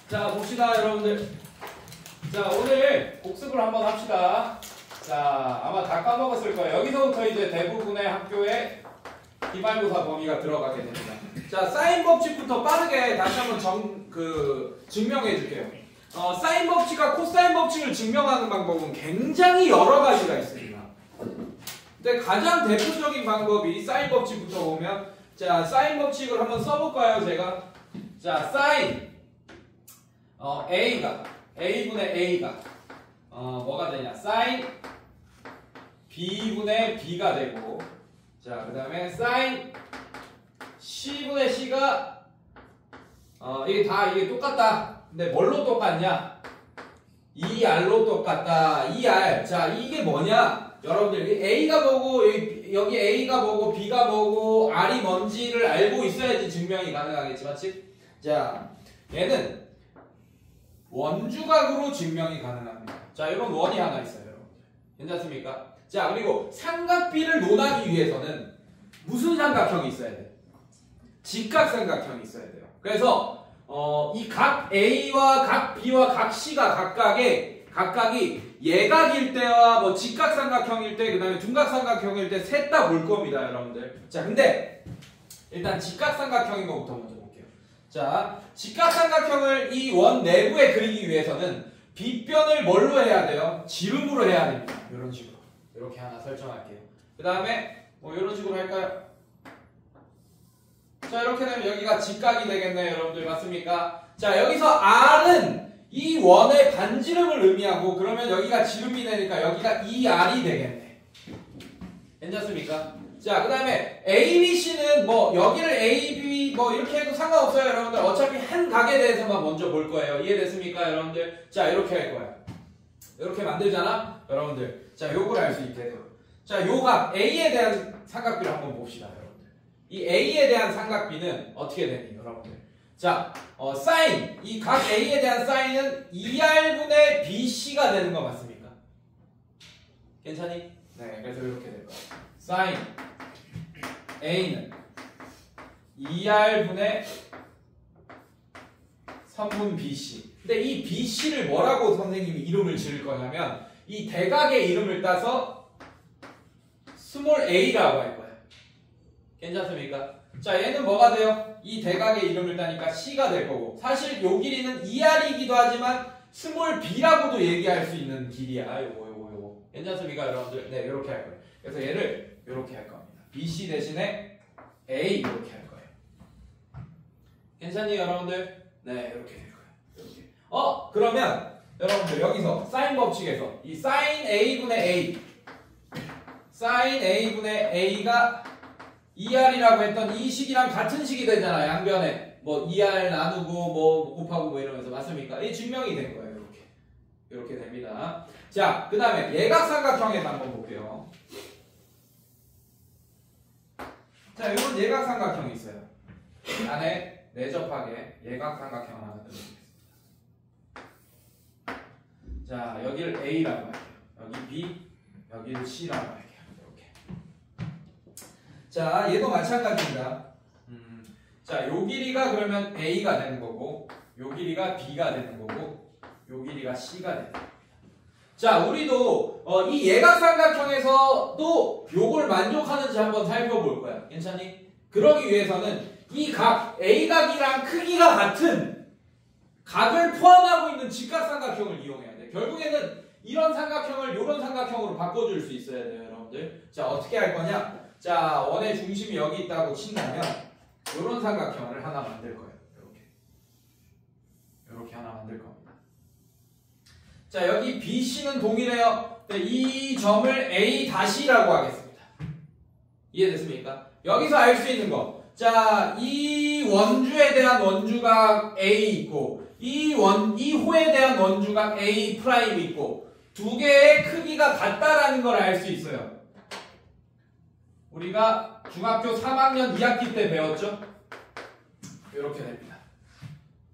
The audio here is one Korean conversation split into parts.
자, 봅시다, 여러분들. 자, 오늘 복습을 한번 합시다. 자, 아마 다 까먹었을 거예요. 여기서부터 이제 대부분의 학교에 기말고사 범위가 들어가게 됩니다. 자, 사인 법칙부터 빠르게 다시 한번 증명해 줄게요. 사인 법칙과 코사인 법칙을 증명하는 방법은 굉장히 여러 가지가 있습니다. 근데 가장 대표적인 방법이 사인 법칙부터 보면, 자, 사인 법칙을 한번 써볼까요, 제가? 자, 사인 A분의 A가 뭐가 되냐? 사인 B분의 B가 되고, 자, 그 다음에 사인 C분의 C가 이게 똑같다. 근데 뭘로 똑같냐? 2R로 똑같다. 2R. 자, 이게 뭐냐? 여러분들 A가 뭐고 여기 A가 뭐고 B가 뭐고 R이 뭔지를 알고 있어야지 증명이 가능하겠지, 맞지? 자, 얘는 원주각으로 증명이 가능합니다. 자, 이런 원이 하나 있어요, 여러분들. 괜찮습니까? 자, 그리고 삼각비를 논하기 위해서는 무슨 삼각형이 있어야 돼요? 직각삼각형이 있어야 돼요. 그래서 이 각 A와 각 B와 각 C가 각각이 예각일 때와 뭐 직각삼각형일 때, 그 다음에 둔각삼각형일 때 셋 다 볼 겁니다, 여러분들. 자, 근데 일단 직각삼각형인 것부터 먼저 볼게요. 자, 직각삼각형을 이 원 내부에 그리기 위해서는 빗변을 뭘로 해야 돼요? 지름으로 해야 됩니다. 이런 식으로. 이렇게 하나 설정할게요. 그 다음에 뭐 이런 식으로 할까요? 자, 이렇게 되면 여기가 직각이 되겠네요, 여러분들. 맞습니까? 자, 여기서 R은 이 원의 반지름을 의미하고, 그러면 여기가 지름이 되니까 여기가 2R이 되겠네. 괜찮습니까? 자, 그 다음에 ABC는 뭐 여기를 AB 뭐 이렇게 해도 상관없어요, 여러분들. 어차피 한 각에 대해서만 먼저 볼 거예요. 이해됐습니까, 여러분들? 자, 이렇게 할 거야. 이렇게 만들잖아, 여러분들. 자, 요걸 알 수 있게 해서. 자, 요 각 A에 대한 삼각비를 한번 봅시다, 여러분들. 이 A에 대한 삼각비는 어떻게 되니, 여러분들? 자, 사인, 이 각 A에 대한 사인은 2R분의 BC가 되는 거 맞습니까? 괜찮니? 네, 그래서 이렇게 될 거야. 사인 A는 2R분의 3분 BC. 근데 이 BC를 뭐라고 선생님이 이름을 지을 거냐면, 이 대각의 이름을 따서 스몰 a라고 할 거예요. 괜찮습니까? 자, 얘는 뭐가 돼요? 이 대각의 이름을 따니까 C가 될 거고, 사실 요 길이는 2R이기도 하지만 스몰 b라고도 얘기할 수 있는 길이야. 요거. 괜찮습니까, 여러분들? 네, 이렇게 할 거예요. 그래서 얘를 이렇게 할 겁니다. BC 대신에 A 이렇게 할 거예요. 괜찮니, 여러분들? 네, 이렇게 될 거예요. 이렇게. 그러면 여러분들 여기서 사인 법칙에서 이 사인 A분의 A가 2R이라고 했던 이 식이랑 같은 식이 되잖아, 양변에. 뭐 2R 나누고 뭐 곱하고 뭐 이러면서. 맞습니까? 이 증명이 된 거예요. 이렇게 됩니다. 자, 그 다음에 예각삼각형에서 한번 볼게요. 자, 이런 예각삼각형이 있어요. 안에 내접하게 예각삼각형 하나 들어있습니다. 자, 여기를 A라고 할게요. 여기 B, 여기를 C라고 할게요. 이렇게. 자, 얘도 마찬가지입니다. 자, 요 길이가 그러면 A가 되는 거고, 요 길이가 B가 되는 거고, 요 길이가 C가 되는 겁니다. 자, 우리도 이 예각삼각형에서도 요걸 만족하는지 한번 살펴볼 거야. 괜찮니? 그러기 위해서는 이 각 A각이랑 크기가 같은 각을 포함하고 있는 직각삼각형을 이용해야 돼. 결국에는 이런 삼각형을 이런 삼각형으로 바꿔줄 수 있어야 돼요, 여러분들. 자, 어떻게 할 거냐? 자, 원의 중심이 여기 있다고 친다면 이런 삼각형을 하나 만들 거예요. 이렇게 하나 만들 겁니다. 자, 여기 BC는 동일해요. 이 점을 A-라고 하겠습니다. 이해됐습니까? 여기서 알 수 있는 거. 자, 이 원주에 대한 원주각 A 있고, 이 호에 대한 원주각 A' 있고, 두 개의 크기가 같다라는 걸 알 수 있어요. 우리가 중학교 3학년 2학기 때 배웠죠? 이렇게 됩니다.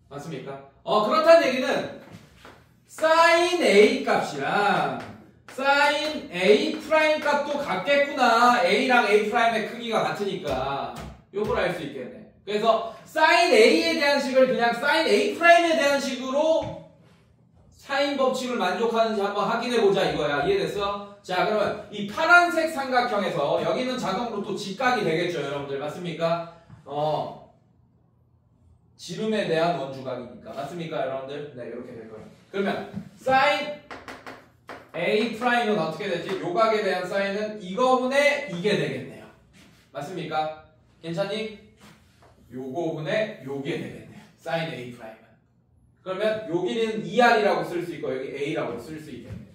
맞습니까? 그렇다는 얘기는 sin A 값이랑 sin A' 값도 같겠구나. A랑 A'의 크기가 같으니까 요걸 알 수 있겠네. 그래서 sin A에 대한 식을 그냥 sin A 프라임에 대한 식으로 사인 법칙을 만족하는지 한번 확인해 보자 이거야. 이해됐어? 자, 그러면 이 파란색 삼각형에서 여기는 자동으로 또 직각이 되겠죠, 여러분들. 맞습니까? 지름에 대한 원주각이니까. 맞습니까, 여러분들? 네, 이렇게 될 거예요. 그러면 sin A 프라임은 어떻게 되지? 요각에 대한 사인은 이거분의 이게 되겠네요. 맞습니까? 괜찮니? 요거분의 요게 되겠네요. sin A 프라임은. 그러면 여기는 2R이라고 쓸 수 있고 여기 A라고 쓸 수 있겠네요.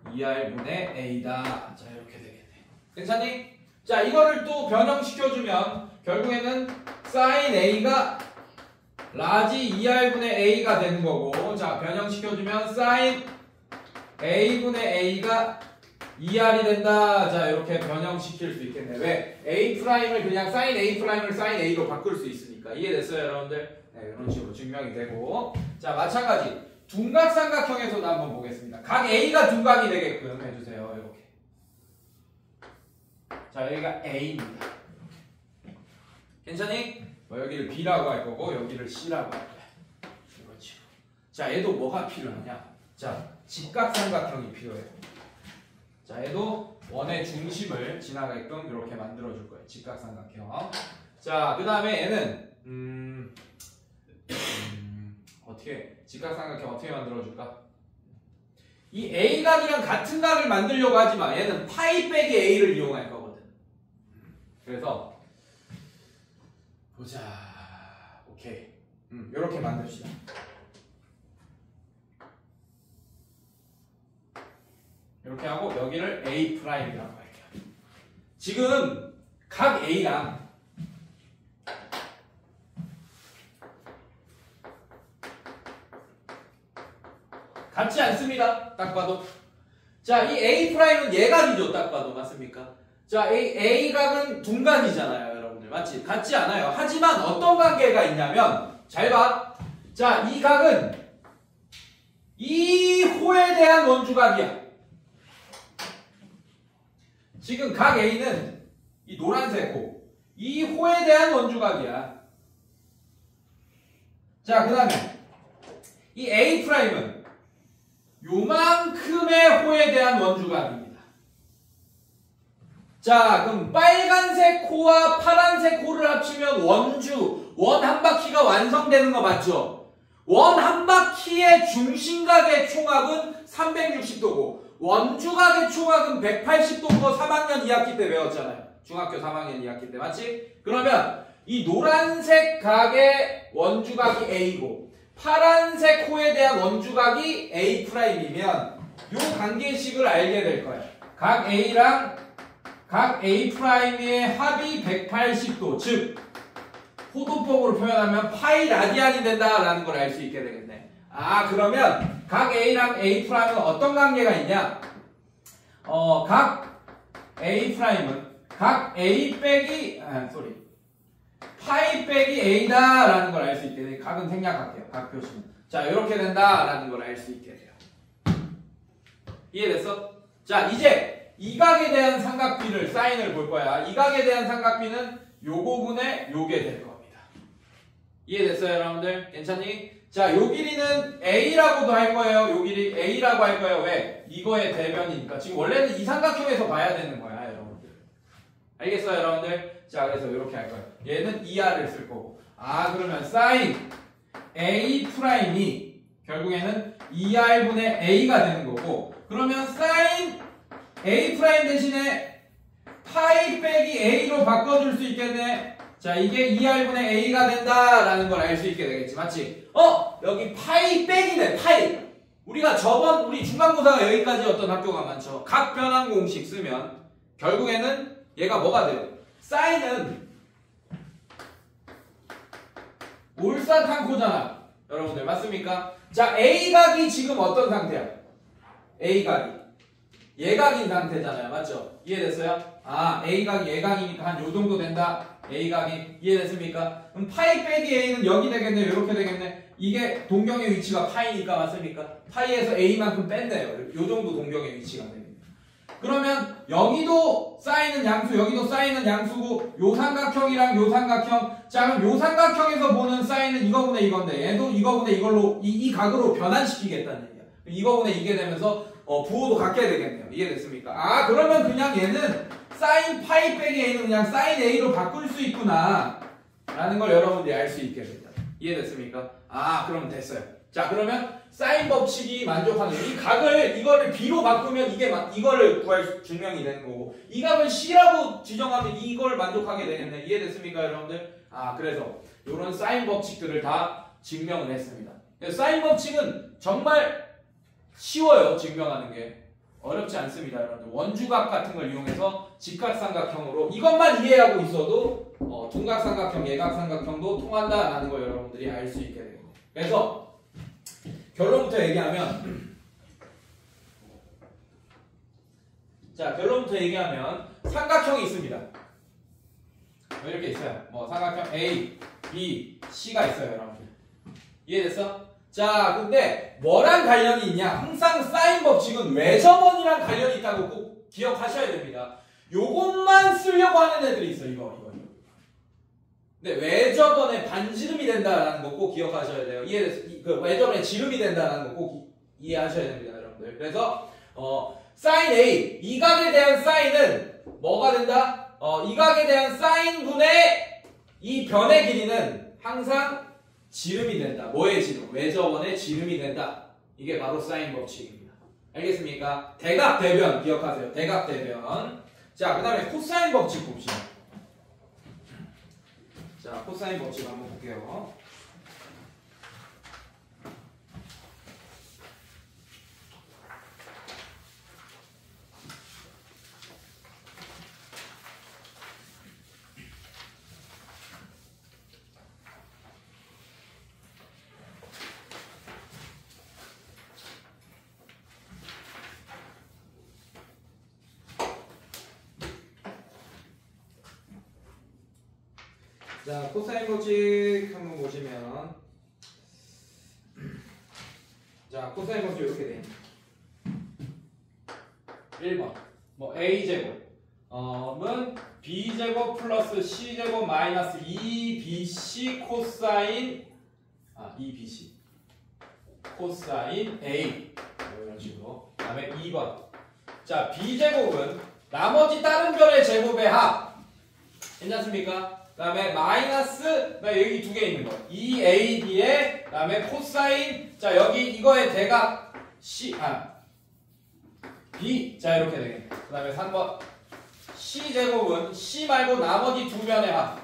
2R분의 A다. 자, 이렇게 되겠네. 괜찮니? 자, 이거를 또 변형시켜주면 결국에는 sin A가 라지 2R분의 A가 되는 거고, 자, 변형시켜주면 sin A분의 A가 2R이 된다. 자, 이렇게 변형시킬 수 있겠네. 왜? A 프라임을 그냥 sin A 프라임을 sin A로 바꿀 수 있으니까. 이해됐어요, 여러분들? 네, 이런 식으로 증명이 되고. 자, 마찬가지. 둔각삼각형에서도 한번 보겠습니다. 각 A가 둔각이 되게끔 해주세요. 이렇게. 자, 여기가 A입니다. 괜찮니? 여기를 B라고 할 거고, 여기를 C라고 할 거야. 그렇지. 자, 얘도 뭐가 필요하냐? 자, 직각삼각형이 필요해요. 자, 얘도 원의 중심을 지나가게끔 이렇게 만들어줄 거예요. 직각삼각형. 자, 그 다음에 얘는 어떻게 직각삼각형 어떻게 만들어줄까? 이 A각이랑 같은 각을 만들려고 하지만 얘는 파이 빼기 A를 이용할 거거든. 그래서 보자. 오케이. 이렇게 만듭시다. 이렇게 하고 여기를 A 프라임이라고 할게요. 지금 각 A랑 같지 않습니다. 딱 봐도. 자, 이 A 프라임은 예각이죠. 딱 봐도. 맞습니까? 자, A각은 둔각이잖아요. 여러분들. 맞지? 같지 않아요. 하지만 어떤 관계가 있냐면 잘 봐. 자, 이 각은 이 호에 대한 원주각이야. 지금 각 A는 이 노란색 호, 이 호에 대한 원주각이야. 자, 그 다음에 이 A 프라임은 요만큼의 호에 대한 원주각입니다. 자, 그럼 빨간색 호와 파란색 호를 합치면 원 한 바퀴가 완성되는 거 맞죠? 원 한 바퀴의 중심각의 총합은 360도고 원주각의 총합은 180도인 거 3학년 2학기 때 배웠잖아요. 중학교 3학년 2학기 때. 맞지? 그러면 이 노란색 각의 원주각이 A고 파란색 호에 대한 원주각이 A 프라임이면 이 관계식을 알게 될 거예요. 각 A랑 각 A 프라임의 합이 180도, 즉 호도법으로 표현하면 파이 라디안이 된다라는 걸 알 수 있게 되겠네. 아, 그러면 각 A랑 A 프라임은 어떤 관계가 있냐? 각 A 프라임은 각 A 빼기 파이 빼기 A다라는 걸 알 수 있게 돼요. 각은 생략할게요. 각 표시는. 자, 이렇게 된다라는 걸 알 수 있게 돼요. 이해됐어? 자, 이제 이 각에 대한 삼각비를 사인을 볼 거야. 이 각에 대한 삼각비는 요거분의 요게 될 겁니다. 이해됐어요, 여러분들? 괜찮니? 자, 요 길이는 A라고도 할 거예요. 요 길이 A라고 할 거예요. 왜? 이거의 대변이니까. 지금 원래는 이 삼각형에서 봐야 되는 거야, 여러분들. 알겠어요, 여러분들? 자, 그래서 이렇게 할 거예요. 얘는 2R을 쓸 거고. 아, 그러면 sin A 프라임이 결국에는 2R분의 A가 되는 거고. 그러면 sin A 프라임 대신에 파이 빼기 A로 바꿔줄 수 있겠네. 자, 이게 2R분의 A가 된다라는 걸 알 수 있게 되겠지. 맞지? 여기 파이 빼기네, 파이. 우리가 우리 중간고사가 여기까지였던 학교가 많죠. 각 변환 공식 쓰면 결국에는 얘가 뭐가 돼요? 사인은 올사탕코잖아. 여러분들 맞습니까? 자, A각이 지금 어떤 상태야? A각이 예각인 상태잖아요. 맞죠? 이해됐어요? 아, A각이 예각이니까 한 요 정도 된다. A각이 이해됐습니까? 그럼 파이 빼기 A는 여기 되겠네. 이렇게 되겠네. 이게 동경의 위치가 파이니까 맞습니까? 파이에서 A만큼 뺐네요. 요 정도 동경의 위치가 됩니다. 그러면 여기도 쌓이는 양수, 여기도 쌓이는 양수고 요 삼각형이랑 요 삼각형. 자, 그럼 요 삼각형에서 보는 쌓이는 이거분의 이건데 얘도 이거분의 이걸로 이 각으로 변환시키겠다는 얘기야. 이거분의 이게 되면서 부호도 갖게 되겠네요. 이해됐습니까? 아, 그러면 그냥 얘는 사인 파이 빼기 a는 그냥 사인 a로 바꿀 수 있구나 라는 걸 여러분들이 알 수 있게 됩니다. 이해됐습니까? 아, 그럼 됐어요. 자, 그러면 사인 법칙이 만족하는 이 각을 이거를 b로 바꾸면 이거를 증명이 되는 거고 이 각을 c라고 지정하면 이걸 만족하게 되겠네. 이해됐습니까, 여러분들? 아, 그래서 이런 사인 법칙들을 다 증명을 했습니다. 사인 법칙은 정말 쉬워요. 증명하는 게 어렵지 않습니다, 여러분들. 원주각 같은 걸 이용해서 직각삼각형으로 이것만 이해하고 있어도 둔각삼각형, 예각삼각형도 통한다라는 걸 여러분들이 알 수 있게 됩니다. 그래서 결론부터 얘기하면 삼각형이 있습니다. 이렇게 있어요. 삼각형 A, B, C가 있어요, 여러분들. 이해됐어? 자, 근데 뭐랑 관련이 있냐? 항상 사인 법칙은 외접원이랑 관련이 있다고 꼭 기억하셔야 됩니다. 요것만 쓰려고 하는 애들이 있어, 이거. 근데 외접원의 반지름이 된다라는 거 꼭 기억하셔야 돼요. 그 외접원의 지름이 된다라는 거 꼭 이해하셔야 됩니다, 여러분들. 그래서 사인 A, 이 각에 대한 사인은 뭐가 된다? 이 각에 대한 사인분의 이 변의 길이는 항상 지름이 된다. 뭐의 지름? 외접원의 지름이 된다. 이게 바로 사인 법칙입니다. 알겠습니까? 대각 대변 기억하세요. 대각 대변. 자, 그 다음에 코사인 법칙 봅시다. 자, 코사인 법칙 한번 볼게요. 자, 코사인 법칙 한번 보시면 자, 코사인 법칙 이렇게 돼 있네. 1번 A제곱은 B제곱 플러스 C제곱 마이너스 2BC 코사인 EBC 코사인 A 이런 식으로. 그 다음에 2번 자, B제곱은 나머지 다른 별의 제곱의 합 괜찮습니까? 그 다음에 마이너스 여기 두 개 있는 거 2AB에 그 다음에 코사인 자 여기 이거의 대각 B 자 이렇게 되겠네. 그 다음에 3번 C제곱은 C 말고 나머지 두 변의 합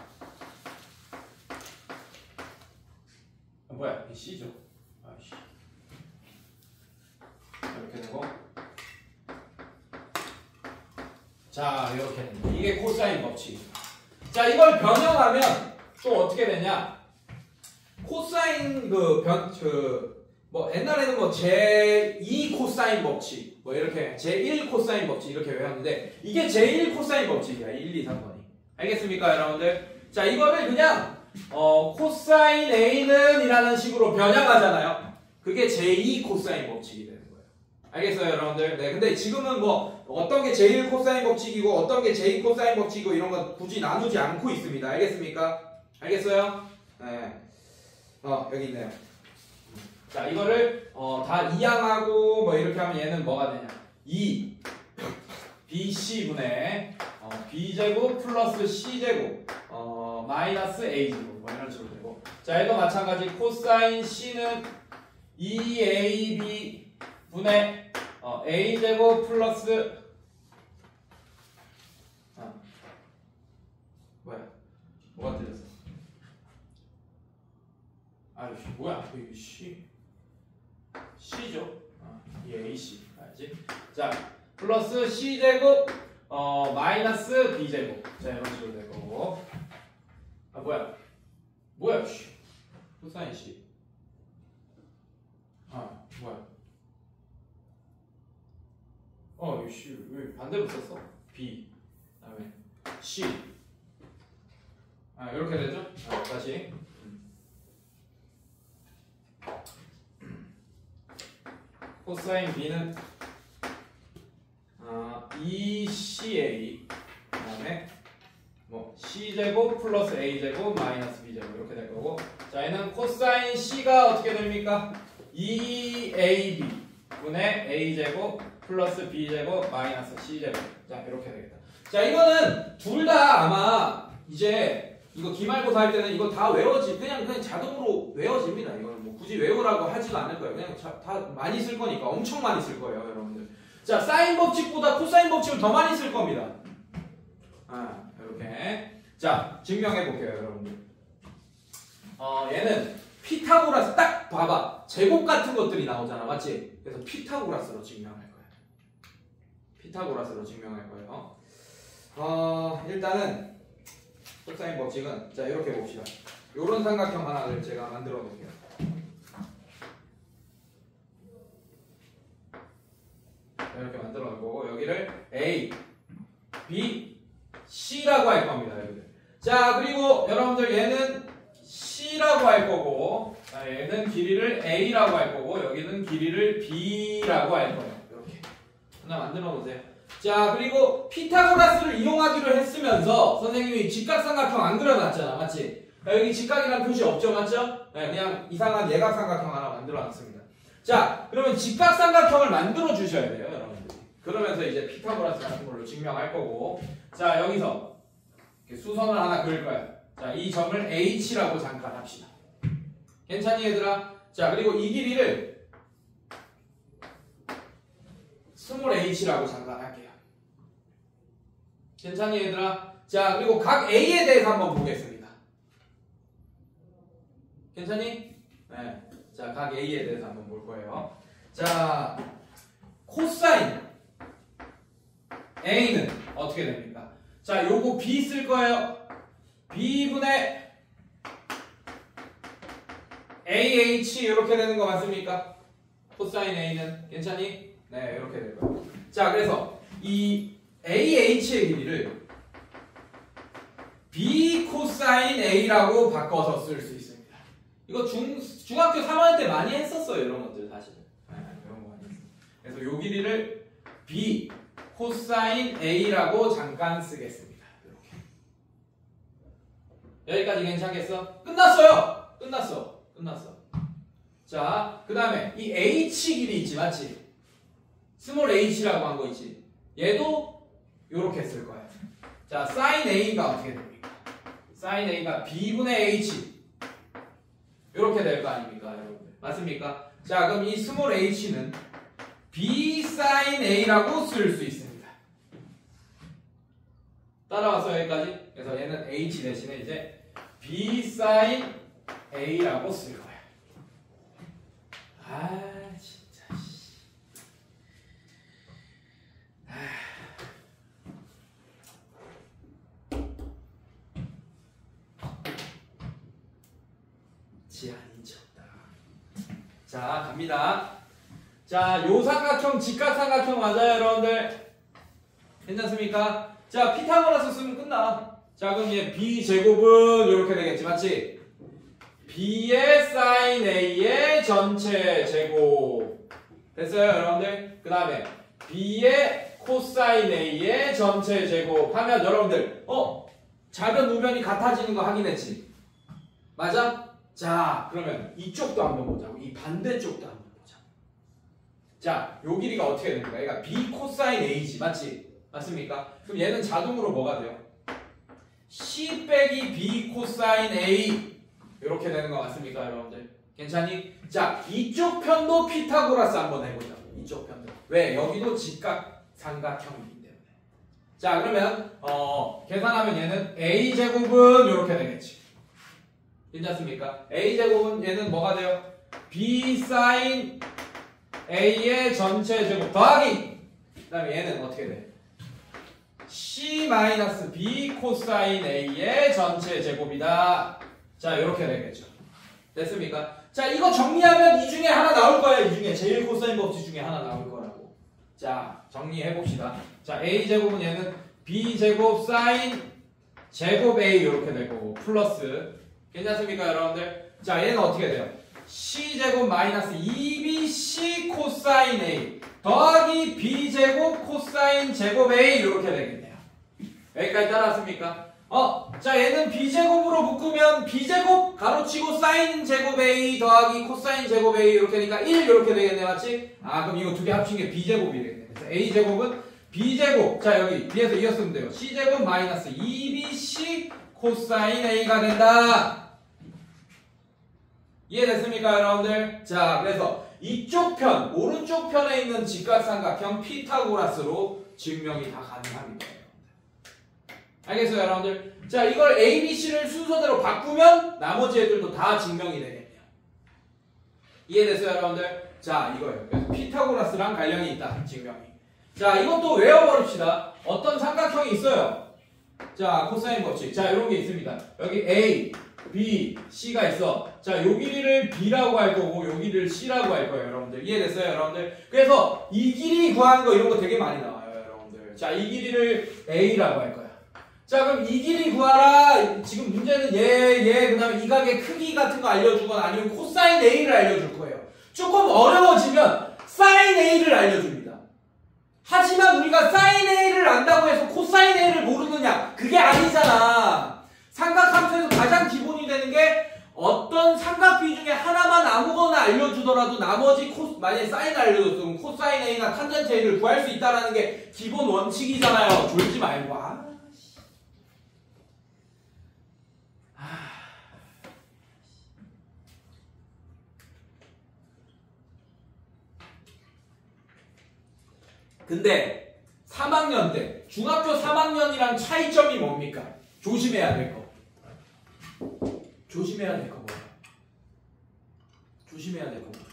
뭐야? 이 C죠. 아이씨. 이렇게 되고 자 이렇게 됩니다. 이게 코사인 법칙입니다. 자, 이걸 변형하면 또 어떻게 되냐? 코사인 옛날에는 제2 코사인 법칙 이렇게 제1 코사인 법칙 이렇게 외웠는데 이게 제1 코사인 법칙이야. 1, 2, 3번이. 알겠습니까, 여러분들? 자, 이거를 그냥 코사인 A는 이라는 식으로 변형하잖아요. 그게 제2 코사인 법칙이 되는 거예요. 알겠어요, 여러분들? 네, 근데 지금은 어떤 게 제1 코사인 법칙이고 어떤 게 제2 코사인 법칙이고 이런 건 굳이 나누지 않고 있습니다. 알겠습니까? 알겠어요? 네. 여기 있네요. 자, 이거를 다 이항하고 이렇게 하면 얘는 뭐가 되냐? 2 BC분의 B제곱 플러스 C제곱 마이너스 A제곱 이런 식으로 되고 자, 얘도 마찬가지 코사인 C는 2AB 분의 A제곱 플러스 뭐가 틀렸어? 아이씨 뭐야 이게 C죠? 이 AC 알지? 자 플러스 C제곱 마이너스 B제곱 자 이런 식으로 될 거고 뭐야 코사인 C 이씨 왜 반대로 썼어? B 그다음에 C 이렇게 되죠? 다시 코사인 B는 2CA 그다음에 뭐 C제곱 플러스 A제곱 마이너스 B제곱 이렇게 될 거고 자 얘는 코사인 C가 어떻게 됩니까? 2AB 분의 A제곱 플러스 B제곱 마이너스 C제곱 자 이렇게 되겠다. 자 이거는 둘 다 아마 이제 이거 기말고사 할 때는 이거 다 그냥 자동으로 외워집니다. 이거는 뭐 굳이 외우라고 하지도 않을 거예요. 그냥 다 많이 쓸 거니까 엄청 많이 쓸 거예요, 여러분들. 자 사인 법칙보다 코사인 법칙을 더 많이 쓸 겁니다. 이렇게 자 증명해 볼게요, 여러분들. 얘는 피타고라스 딱 봐봐 제곱 같은 것들이 나오잖아, 맞지? 그래서 피타고라스로 증명할 거예요. 피타고라스로 증명할 거예요. 일단은 코사인 법칙은 자 이렇게 봅시다. 요런 삼각형 하나를 제가 만들어 놓을게요. 이렇게 만들어 놓고 여기를 A, B, C라고 할 겁니다, 여러분들. 자 그리고 여러분들 얘는 C라고 할 거고 얘는 길이를 A라고 할 거고 여기는 길이를 B라고 할 거예요. 이렇게 하나 만들어 놓으세요. 자 그리고 피타고라스를 이용하기로 했으면서 선생님이 직각삼각형 안 그려놨잖아, 맞지? 여기 직각이라는 표시 없죠, 맞죠? 네, 그냥 이상한 예각삼각형 하나 만들어놨습니다. 자 그러면 직각삼각형을 만들어 주셔야 돼요, 여러분들. 그러면서 이제 피타고라스 같은 걸로 증명할 거고 자 여기서 이렇게 수선을 하나 그릴 거예요. 자 이 점을 H라고 잠깐 합시다. 괜찮니 얘들아? 자 그리고 이 길이를 스몰 h라고 잠깐 할게요. 괜찮니 얘들아? 자 그리고 각 A에 대해서 한번 보겠습니다. 괜찮니? 네. 자 각 A에 대해서 한번 볼 거예요. 자 코사인 A는 어떻게 됩니까? 자 요거 B 쓸 거예요. B분의 AH 이렇게 되는 거 맞습니까? 코사인 A는 괜찮니? 네 이렇게 될 거예요. 자 그래서 이 AH의 길이를 B 코사인 A라고 바꿔서 쓸 수 있습니다. 이거 중학교 3학년 때 많이 했었어요, 이런 것들 사실은. 이런 거 많이 했어요. 그래서 요 길이를 B 코사인 A라고 잠깐 쓰겠습니다. 이렇게. 여기까지 괜찮겠어? 끝났어요. 끝났어. 자, 그 다음에 이 H 길이 있지, 맞지? 스몰 h라고 한 거 있지? 얘도 요렇게 쓸 거야. 자, sin A가 어떻게 됩니까? sin A가 B분의 H 요렇게 될 거 아닙니까, 여러분들? 맞습니까? 자, 그럼 이 스몰 h는 B sin A라고 쓸 수 있습니다. 따라와서 여기까지. 그래서 얘는 H 대신에 이제 B sin A라고 쓸 거야. 진짜. 지안이 쳤다. 자, 갑니다. 자, 요 삼각형 직각삼각형 맞아요, 여러분들? 괜찮습니까? 자, 피타고라스 쓰면 끝나. 자, 그럼 얘 B제곱은 이렇게 되겠지, 맞지? B의 sin A의 전체 제곱. 됐어요, 여러분들? 그 다음에 B의 코사인 A의 전체 제곱 하면 여러분들 작은 우변이 같아지는 거 확인했지? 맞아? 자, 그러면 이쪽도 한번 보자고. 이 반대쪽도 한번 보자. 자, 요 길이가 어떻게 됩니까? 얘가 B 코사인 A지, 맞지? 맞습니까? 그럼 얘는 자동으로 뭐가 돼요? C 빼기 B 코사인 A 이렇게 되는 거 맞습니까, 여러분들? 괜찮니? 자, 이쪽 편도 피타고라스 한번 해보자. 이쪽 편도. 왜? 여기도 직각 삼각형이기 때문에. 자, 그러면 계산하면 얘는 A 제곱은 이렇게 되겠지. 괜찮습니까? A 제곱은 얘는 뭐가 돼요? B sin A의 전체 제곱 더하기. 그다음에 얘는 어떻게 돼? C-B 코사인 A의 전체 제곱이다. 자, 이렇게 되겠죠. 됐습니까? 자, 이거 정리하면 이 중에 하나 나올 거야. 이 중에 제일 코사인 법칙 중에 하나 나올 거라고. 자, 정리해 봅시다. 자, A 제곱은 얘는 B 제곱 사인 제곱 A 이렇게 될 거고 플러스. 괜찮습니까, 여러분들? 자, 얘는 어떻게 돼요? C제곱 마이너스 2BC 코사인 A 더하기 B제곱 코사인 제곱 A 이렇게 되겠네요. 여기까지 따라왔습니까? 자 얘는 B제곱으로 묶으면 B제곱 가로치고 사인 제곱 A 더하기 코사인 제곱 A 이렇게 되니까 1 이렇게 되겠네. 맞지? 그럼 이거 두 개 합친 게 B제곱이 되겠네. 그래서 A제곱은 B제곱, 자 여기 뒤에서 이었으면 돼요. C제곱 마이너스 2BC 코사인 A가 된다. 이해됐습니까 여러분들? 자 그래서 이쪽 편, 오른쪽 편에 있는 직각삼각형 피타고라스로 증명이 다 가능합니다. 알겠어요 여러분들? 자 이걸 A, B, C를 순서대로 바꾸면 나머지 애들도 다 증명이 되겠네요. 이해됐어요 여러분들? 자 이거예요. 그래서 피타고라스랑 관련이 있다 증명이. 자 이것도 외워버립시다. 어떤 삼각형이 있어요. 자 코사인 법칙. 자 이런 게 있습니다. 여기 A, B, C가 있어. 자 요 길이를 B라고 할 거고 요 길이를 C라고 할 거예요 여러분들. 이해됐어요 여러분들? 그래서 이 길이 구하는 거 이런 거 되게 많이 나와요 여러분들. 자 이 길이를 A라고 할 거야. 자 그럼 이 길이 구하라. 지금 문제는 그 다음에 이 각의 크기 같은 거 알려주거나 아니면 코사인 A를 알려줄 거예요. 조금 어려워지면 사인 A를 알려줍니다. 하지만 우리가 사인 A를 안다고 해서 코사인 A를 모르느냐? 그게 아니잖아. 삼각함수에서 가장 기본이 되는 게 어떤 삼각비 중에 하나만 아무거나 알려주더라도 나머지 만약에 사인을 알려줬으면 코사인 A나 탄젠트 A를 구할 수 있다는 게 기본 원칙이잖아요. 졸지 말고. 근데 3학년 때 중학교 3학년이랑 차이점이 뭡니까? 조심해야 될 거. 조심해야 될 거 뭐야? 조심해야 될 거 뭐야?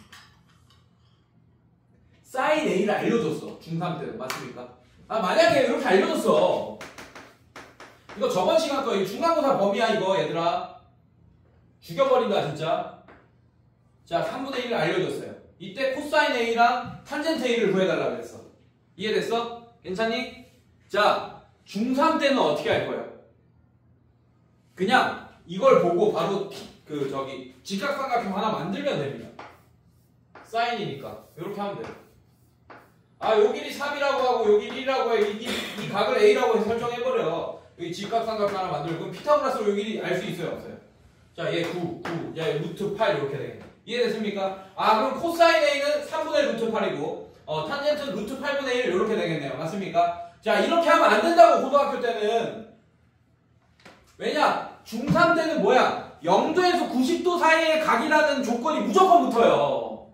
사인 A를 알려줬어. 중3 때는. 맞습니까? 만약에 이렇게 알려줬어. 이거 저번 시간 거 중간고사 범위야 이거 얘들아. 죽여버린다 진짜. 자 3분의 1을 알려줬어요. 이때 코사인 A랑 탄젠트 A를 구해달라고 했어. 이해됐어? 괜찮니? 자, 중3 때는 어떻게 할 거예요? 그냥 이걸 보고 바로 직각삼각형 하나 만들면 됩니다. 사인이니까 이렇게 하면 돼요. 요 길이 3이라고 하고 요 길이 1이라고 해. 이 각을 A라고 설정해버려. 여기 직각삼각형 하나 만들고 그럼 피타고라스로 요 길이 알 수 있어요? 없어요? 자, 얘 9, 얘 루트 8 이렇게 되겠네. 이해됐습니까? 그럼 코사인 A는 3분의 1 루트 8이고 탄젠트는 루트 8분의 1 이렇게 되겠네요. 맞습니까? 자 이렇게 하면 안 된다고 고등학교 때는. 왜냐? 중3 때는 뭐야? 0도에서 90도 사이의 각이라는 조건이 무조건 붙어요.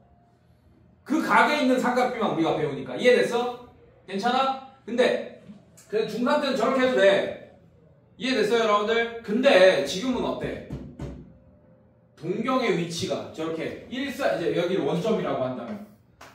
그 각에 있는 삼각비만 우리가 배우니까. 이해됐어? 괜찮아? 근데 중3 때는 저렇게 해도 돼. 이해됐어요 여러분들? 근데 지금은 어때? 동경의 위치가 저렇게 이제 여기를 원점이라고 한다면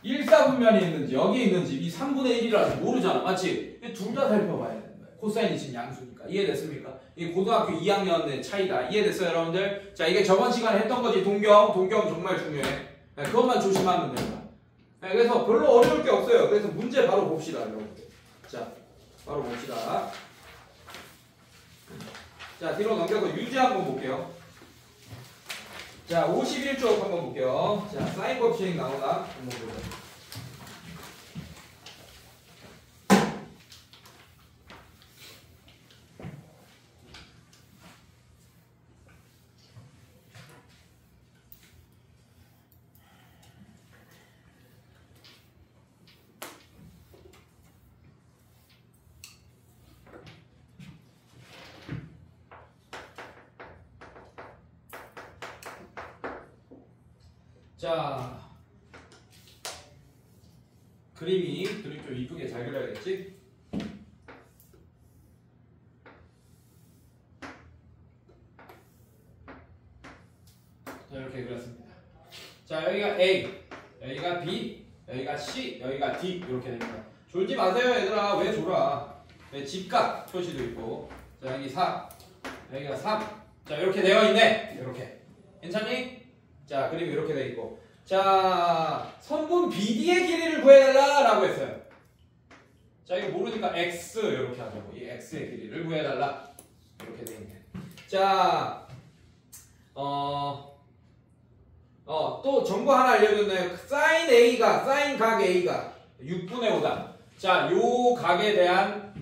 1사분면이 있는지 여기에 있는지 이 3분의 1이라서 모르잖아. 맞지? 둘 다 살펴봐야 되는 거야. 코사인이 지금 양수니까. 이해됐습니까? 이게 고등학교 2학년의 차이다. 이해됐어요 여러분들? 자 이게 저번 시간에 했던 거지. 동경 정말 중요해. 그것만 조심하면 된다. 그래서 별로 어려울 게 없어요. 그래서 문제 바로 봅시다 여러분들. 자 바로 봅시다. 자 뒤로 넘겨서 유지 한번 볼게요. 자 51쪽 한번 볼게요. 자 사인 법칙 나오나 한번 보자. 자 그림 좀 이쁘게 잘 그려야겠지? 자 이렇게 그렸습니다. 자 여기가 A, 여기가 B, 여기가 C, 여기가 D 이렇게 됩니다. 졸지 마세요 얘들아. 왜 졸아? 왜 직각 표시도 있고. 자 여기 4, 여기가 3. 자 이렇게 되어 있네. 이렇게 괜찮니? 자 그림이 이렇게 되어 있고. 자 선분 BD의 길이를 구해달라라고 했어요. 자 이거 모르니까 X 이렇게 하자고. 이 X의 길이를 구해달라 이렇게 되어 있네. 자 또 정보 하나 알려줬네요. 사인 A가, 사인 각 A가 6분의 5다. 자, 요 각에 대한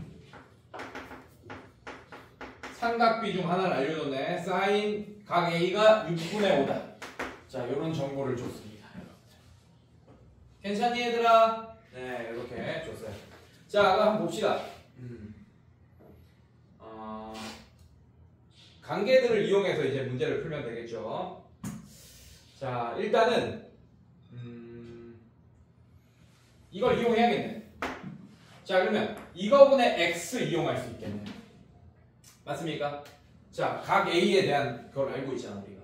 삼각비 중 하나를 알려줬네. 사인 각 A가 6분의 5다. 자, 요런 정보를 줬습니다. 괜찮니, 얘들아? 네, 이렇게 줬어요. 자, 그럼 한번 봅시다. 관계들을 이용해서 이제 문제를 풀면 되겠죠. 자, 일단은 이걸 이용해야겠네. 자, 그러면 이거분의 x 이용할 수 있겠네. 맞습니까? 자, 각 A에 대한 그걸 알고 있잖아, 우리가.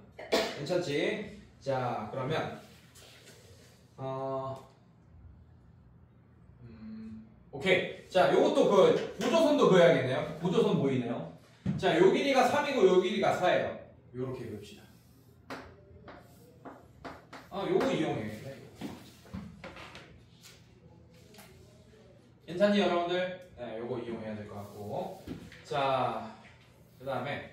괜찮지? 자, 그러면 오케이. 자, 요것도 그 보조선도 그어야겠네요. 보조선 보이네요. 자, 요 길이가 3이고 요 길이가 4예요. 요렇게 그읍시다. 요거 이용해야겠네. 괜찮니, 여러분들? 네, 요거 이용해야 될 것 같고. 자, 그 다음에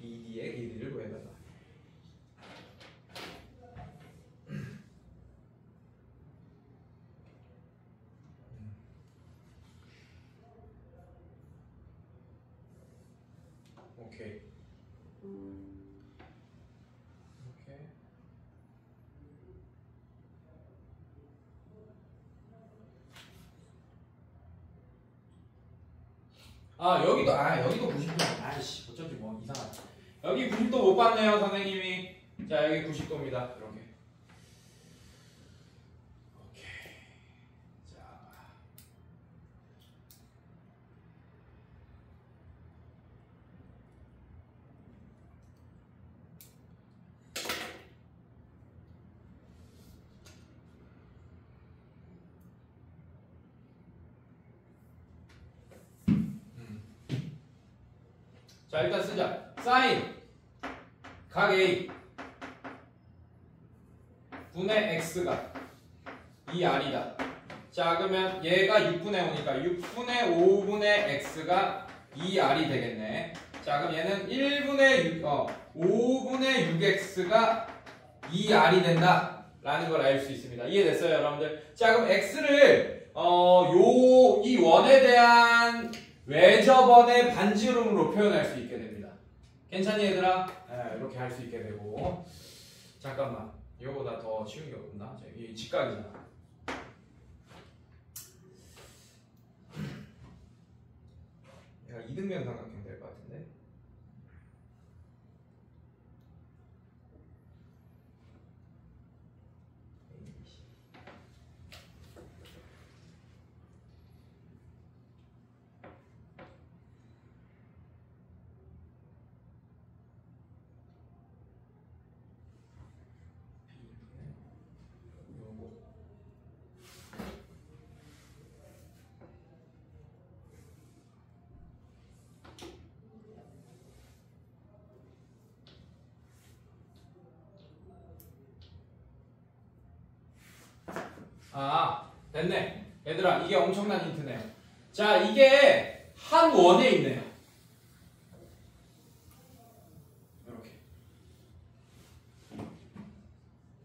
BD의 길이를 구해달라. 오케이. 오케이. 여기도 90도. 아이씨, 어쩐지 뭐 이상하다. 여기 90도 못 봤네요, 선생님이. 자, 여기 90도입니다. 이렇게. 오케이. 자. 자, 일단 쓰자. 사인 각 A 분의 X가 2R이다. 자, 그러면 얘가 6분의 5니까 6분의 5분의 X가 2R이 되겠네. 자, 그럼 얘는 5분의 6X가 2R이 된다 라는 걸 알 수 있습니다. 이해됐어요, 여러분들? 자, 그럼 X를 이 원에 대한 외접원의 반지름으로 표현할 수 있게 됩니다. 괜찮니, 얘들아? 네, 이렇게 할 수 있게 되고. 잠깐만, 이거보다 더 쉬운 게 없나? 이 직각이잖아. 얘가 이등변 삼각형 될 것 같은데. 됐네. 얘들아, 이게 엄청난 힌트네요. 자, 이게 한 원에 있네요. 이렇게.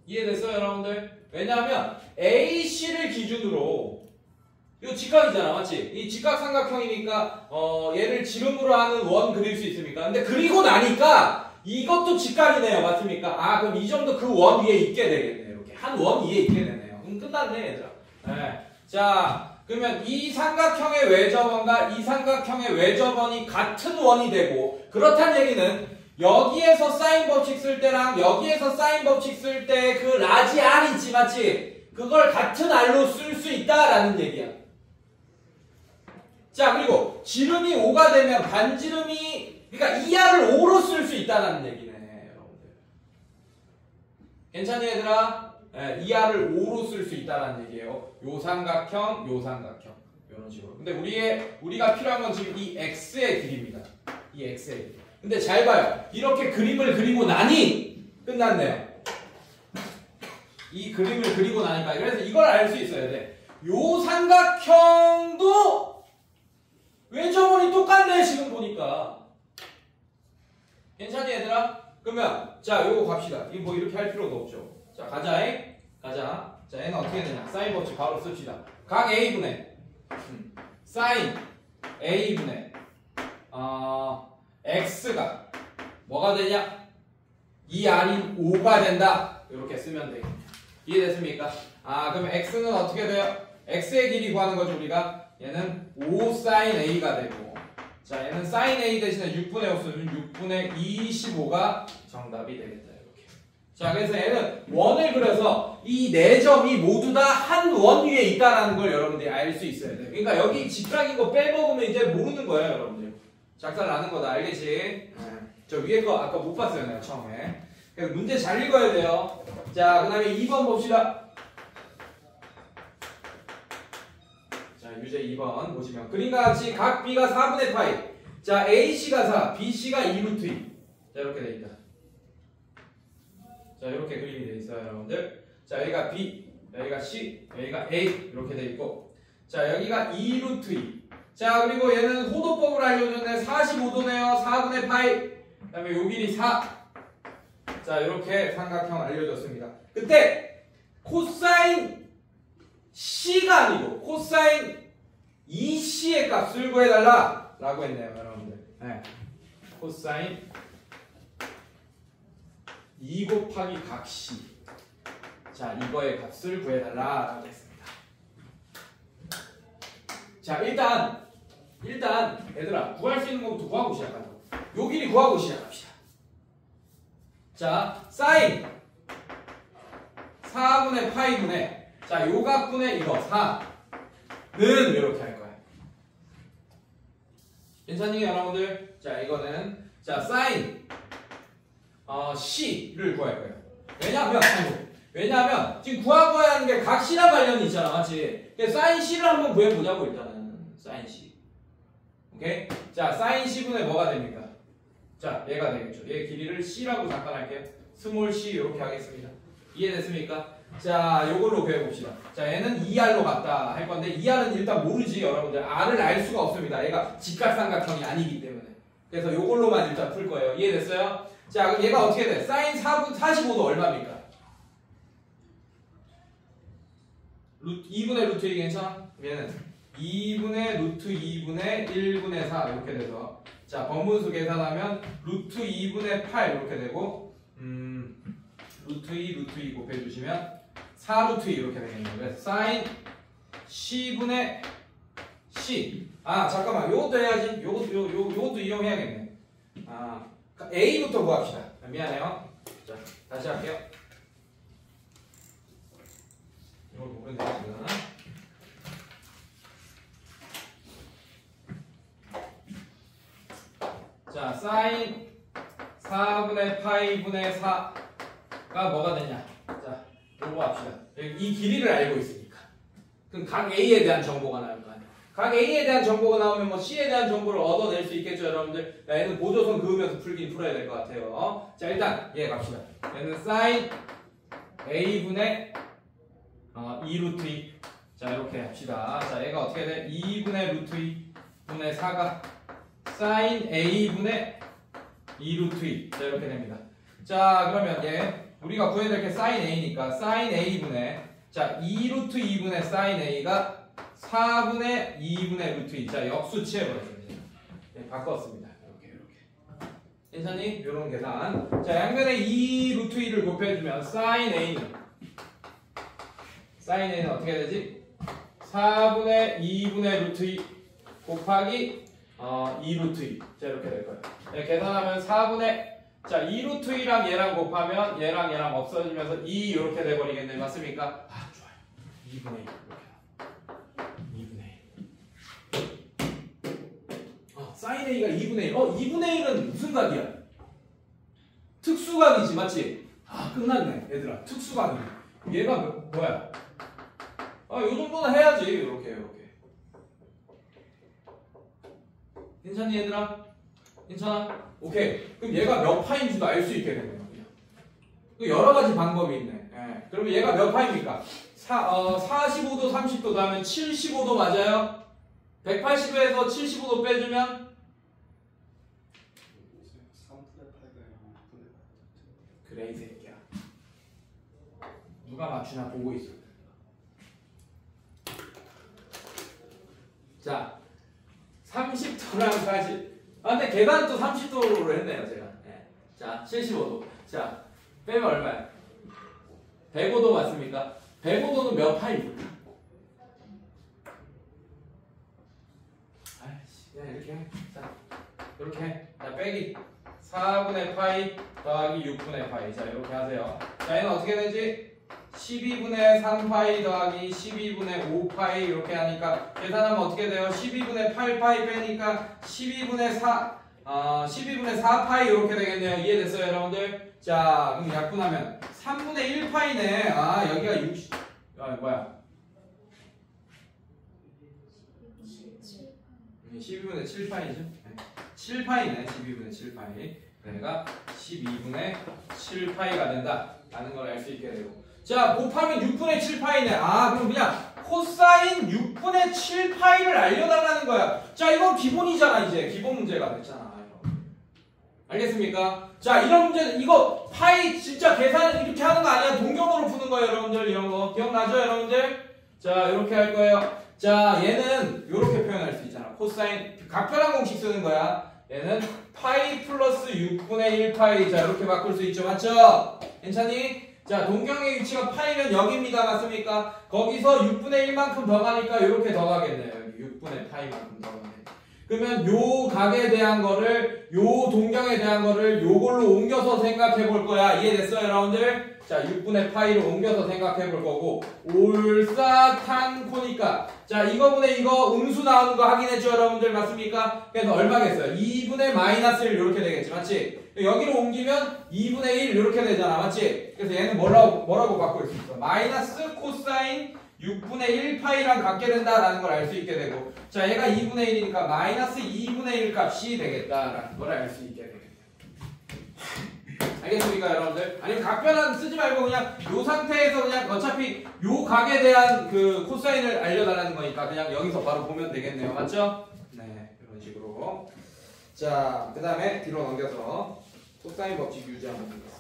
이해됐어요, 여러분들? 왜냐하면 AC를 기준으로 이 직각이잖아, 맞지? 이 직각삼각형이니까 얘를 지름으로 하는 원 그릴 수 있습니까? 근데 그리고 나니까 이것도 직각이네요, 맞습니까? 그럼 이 정도 그 원 위에 있게 되겠네요. 이렇게 한 원 위에 있게 되네요. 그럼 끝났네, 얘들아. 네. 자, 그러면 이 삼각형의 외접원과 이 삼각형의 외접원이 같은 원이 되고, 그렇다는 얘기는 여기에서 사인 법칙 쓸 때랑 여기에서 사인 법칙 쓸 때 그 라지 R 있지, 맞지? 그걸 같은 R로 쓸 수 있다라는 얘기야. 자, 그리고 지름이 5가 되면 반지름이, 그러니까 2R을 5로 쓸 수 있다는 얘기네, 여러분들. 괜찮니, 얘들아? 네, 2R을 5로 쓸 수 있다는 얘기예요. 요 삼각형, 요 삼각형. 이런 식으로. 근데 우리가 필요한 건 지금 이 X의 길이입니다. 이 X의 길이. 근데 잘 봐요. 이렇게 그림을 그리고 나니 끝났네요. 이 그림을 그리고 나니까. 그래서 이걸 알 수 있어야 돼. 요 삼각형도 왜 저번이 똑같네 지금 보니까. 괜찮니 얘들아? 그러면 자 요거 갑시다. 이거 뭐 이렇게 할 필요도 없죠. 자 가자잉. 가자. 자 얘는 어떻게 되냐. 사인 법칙 바로 씁시다. 각 A분의 사인 A분의 X가 뭐가 되냐? 2R인 5가 된다. 이렇게 쓰면 되겠네요. 이해됐습니까? 그러면 X는 어떻게 돼요? X의 길이 구하는 거죠 우리가. 얘는 5 sin A가 되고, 자 얘는 sin A 대신에 6분의 5 쓰면 6분의 25가 정답이 되겠다. 이렇게. 자 그래서 얘는 원을 그려서 이 네 점이 모두 다 한 원 위에 있다라는 걸 여러분들이 알 수 있어야 돼요. 그러니까 여기 직각인 거 빼먹으면 이제 모르는 거예요 여러분들. 작살 나는 거다. 알겠지? 저 위에 거 아까 못 봤어요 내가 처음에. 그래서 문제 잘 읽어야 돼요. 자 그 다음에 2번 봅시다. 자 유제 2번 보시면 그림과 같이 각 B가 4분의 파이. 자 AC가 4, BC가 2루트 2. 자 이렇게 돼 있다. 자 이렇게 그림이 돼 있어요 여러분들. 자 여기가 B, 여기가 C, 여기가 A 이렇게 돼 있고, 자 여기가 2루트 2. 자 그리고 얘는 호도법을 알려줬네. 45도네요. 4분의 파이. 그 다음에 요 길이 4. 자 이렇게 삼각형 알려줬습니다. 그때 코사인 C가 아니고 코사인 EC의 값을 구해달라 라고 했네요 여러분들. 네. 코사인 2 곱하기 각 C. 자 이거의 값을 구해달라 라고 했습니다. 자 일단 얘들아 구할 수 있는 것부터 구하고 시작하자. 요 길이 구하고 시작합시다. 자 사인 4분의 파이분의 자 요각분의 이거 4는 이렇게 할 거야. 괜찮니 여러분들? 자 이거는 자 사인 C를 구할 거예요. 왜냐하면 지금 구하고야 하는 게 각 C랑 관련이 있잖아, 맞지? 그래서 사인 C를 한번 구해보자고 일단은 사인 C. 오케이? 자 사인 C분의 뭐가 됩니까? 자 얘가 되겠죠. 얘 길이를 C라고 잠깐 할게요. 스몰 C 이렇게 하겠습니다. 이해됐습니까? 자 요걸로 구해봅시다. 자 얘는 2R로 갔다 할 건데 2R은 일단 모르지 여러분들. R을 알 수가 없습니다. 얘가 직각삼각형이 아니기 때문에. 그래서 요걸로만 일단 풀 거예요. 이해됐어요? 자 그럼 얘가 어떻게 돼? 사인 45도 얼마입니까? 2분의 루트 2 괜찮아? 얘는 2분의 루트 2분의 1분의 4 이렇게 돼서 자 번분수 계산하면 루트 2분의 8 이렇게 되고 루트 2 곱해주시면 4루트 2 이렇게 되겠네요. 그래서 사인 C분의 C. 잠깐만 요것도 해야지. 요것도 이용해야겠네. A부터 구합시다. 미안해요. 자 다시 할게요. 이걸 보면 되겠구나. 자 사인 4분의 파이분의 4가 뭐가 되냐. 자 요거 합시다. 이 길이를 알고 있으니까. 그럼 각 A에 대한 정보가 나올 거 아니에요. 각 A에 대한 정보가 나오면 뭐 C에 대한 정보를 얻어낼 수 있겠죠 여러분들. 얘는 보조선 그으면서 풀어야 될 것 같아요. 자 일단 얘 갑시다. 얘는 사인 A분의 2루트 2. 자 이렇게 합시다. 자 얘가 어떻게 돼? 2분의 루트 2 분의 4가 사인 A분의 2루트 2. 자 이렇게 됩니다. 자 그러면 얘 우리가 구해야 될 게 사인 A니까 사인 A분의 자 2루트 2분의 사인 A가 4분의 2분의 루트 2. 자 역수치해버렸습니다. 네, 바꿨습니다. 이렇게 괜찮니? 요런 계산. 자 양면에 2루트 2를 곱해주면 사인 A는 어떻게 되지? 4분의 2분의 루트 2 곱하기 2루트 2. 자 이렇게 될 거예요. 네, 계산하면 4분의 자 2루트 2랑 얘랑 곱하면 얘랑 없어지면서 2 이렇게 돼버리겠네. 맞습니까? 좋아요. 2분의 2 이렇게 2분의 1. 사인 A가 2분의 1. 2분의 1은 무슨 각이야? 특수각이지 맞지? 끝났네 얘들아. 특수각이네. 얘가 뭐야? 요 정도는 해야지. 이렇게. 괜찮니 얘들아? 괜찮아? 오케이. 그럼 얘가 몇 파인지도 알 수 있게 되네요. 여러 가지 방법이 있네. 예. 그러면 얘가 몇 파입니까? 45도, 30도 하면 75도 맞아요? 180에서 75도 빼주면 그래 이 새끼야. 누가 맞추나 보고 있어. 자 30도랑 40. 아 근데 계산 또 30도로 했네요 제가. 네. 자 75도. 자 빼면 얼마야? 105도 맞습니까? 105도는 몇 파입니까? 아이씨 그냥 이렇게 해. 자 이렇게 해. 자 빼기 4분의 파이 더하기 6분의 파이. 자 이렇게 하세요. 자 얘는 어떻게 되지? 12분의 3파이 더하기 12분의 5파이 이렇게 하니까 계산하면 어떻게 돼요? 12분의 8파이 빼니까 12분의 4파이 이렇게 되겠네요. 이해됐어요 여러분들? 자 그럼 약분하면 3분의 1파이네. 아 여기가 60 뭐야 12분의 7파이죠? 7파이네 12분의 7파이. 그러니까 12분의 7파이가 된다 라는 걸 알 수 있게 되고, 자 곱하면 6분의 7파이네. 아 그럼 그냥 코사인 6분의 7파이를 알려달라는 거야. 자 이건 기본이잖아. 이제 기본 문제가 됐잖아. 알겠습니까? 자 이런 문제는 이거 파이 진짜 계산을 이렇게 하는 거 아니야. 동경으로 푸는 거예요 여러분들. 이런 거 기억나죠 여러분들? 자 이렇게 할 거예요. 자 얘는 이렇게 표현할 수 있잖아. 코사인 각변환 공식 쓰는 거야. 얘는 파이 플러스 6분의 1파이. 자 이렇게 바꿀 수 있죠. 맞죠? 괜찮니? 자 동경의 위치가 파이면 여기입니다. 맞습니까? 거기서 6분의 1만큼 더 가니까 이렇게 더 가겠네요. 여기 6분의 파이만큼 더 가겠네요. 그러면 요 각에 대한 거를 요 동경에 대한 거를 요걸로 옮겨서 생각해 볼 거야. 이해됐어요 여러분들? 자 6분의 파이로 옮겨서 생각해 볼 거고, 올사탄코니까 자 이거분의 이거 음수 나오는 거 확인했죠 여러분들? 맞습니까? 그래서 얼마겠어요? 2분의 마이너스 1 이렇게 되겠지. 맞지? 여기로 옮기면 2분의 1 이렇게 되잖아. 맞지? 그래서 얘는 뭐라고 바꿀 수 있어? 마이너스 코사인 6분의 1파이랑 같게 된다라는 걸 알 수 있게 되고, 자 얘가 2분의 1이니까 마이너스 2분의 1 값이 되겠다라는 걸 알 수 있게 되겠다. 알겠습니까 여러분들? 아니면 각변환 쓰지 말고 그냥 요 상태에서 그냥 어차피 요 각에 대한 그 코사인을 알려달라는 거니까 그냥 여기서 바로 보면 되겠네요. 맞죠? 네, 이런 식으로. 자 그 다음에 뒤로 넘겨서 코사인 법칙 유지하면 되겠습니다.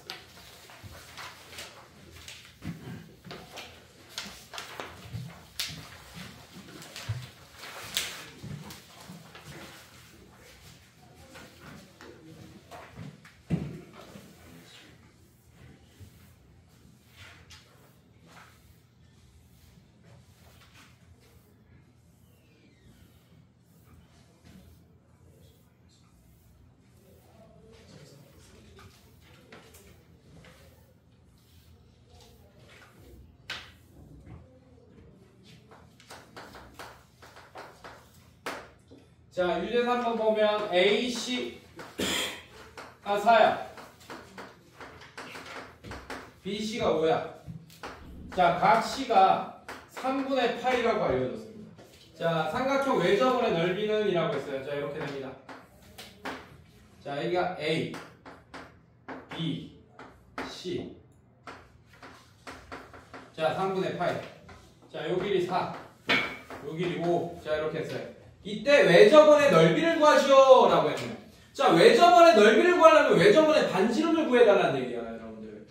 자 유제 3번 보면 AC가 4야 BC가 5야. 자 각 C가 3분의 파이라고 알려졌습니다. 자 삼각형 외접원의 넓이는 이라고 했어요. 자 이렇게 됩니다. 자 여기가 A, B, C. 자 3분의 파이. 자 요 길이 4, 요 길이 5. 자 이렇게 했어요. 이때 외접원의 넓이를 구하시오 라고 했네요. 자 외접원의 넓이를 구하려면 외접원의 반지름을 구해달라는 얘기예요 여러분들.